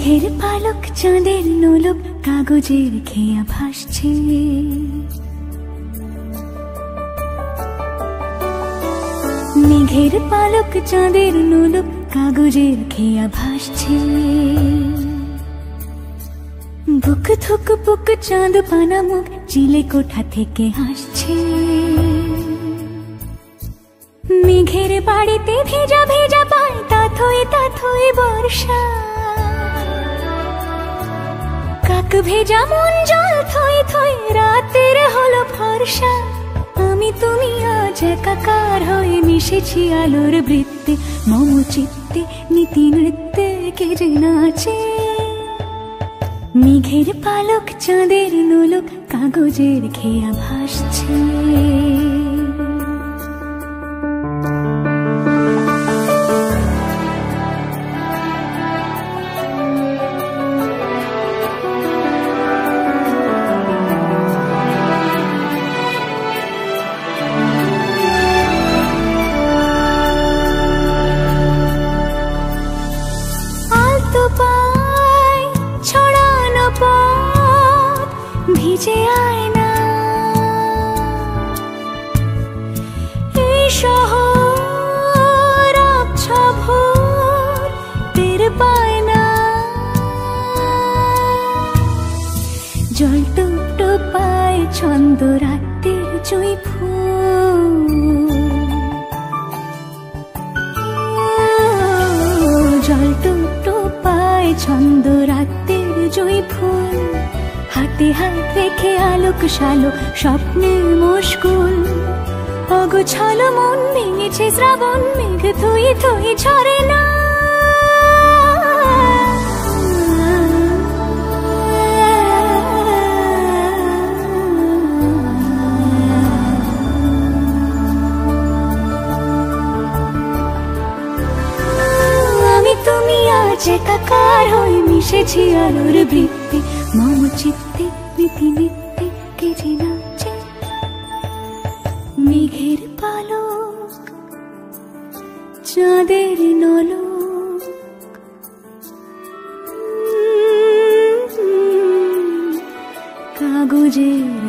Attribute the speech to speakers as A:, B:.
A: মেঘের পালক চাঁদের নোলক কাগজের খেয়া ভাসছে। মেঘের পালক চাঁদের নোলক কাগজের খেয়া ভাসছে। বুক থুক বুক চাঁদ পানা মুখ চিলে কোঠা থেকে হাসছে। মেঘের বাড়িতে ভেজা ভেজা পায় তাথই বর্ষা। কাক ভেজা মন জল থই থই রাতের হলো ফর্সা। আমি তুমি আজ একাকার হয়ে মিশেছি আলোর বৃত্তে। মম চিত্তে নীতি নৃত্যে কে যে নাচে। মেঘের পালক চাঁদের নোলক কাগজের খেয়া ভাসছে। ভিজে আয়না এই শহর আবছা ভোর টের পায় না। জল টুপ টোপায় ছন্দ রাতের জুঁই ফুল। জল টুপ টোপায় ছন্দ রাতের জুঁই ফুল। হাতে হাত রেখে আলোক শালোক স্বপ্নের মুশকুল। অগোছালো মন ভেঙেছে শ্রাবণ মেঘ থই থই ঝরে না। আমি তুমি আজ একাকার হয়ে মিশেছি আলোর বৃত্তে। মম চিত্তে নীতি নিত্যে কে যে নাচে। মেঘের পালক চাঁদের নলক কাগজের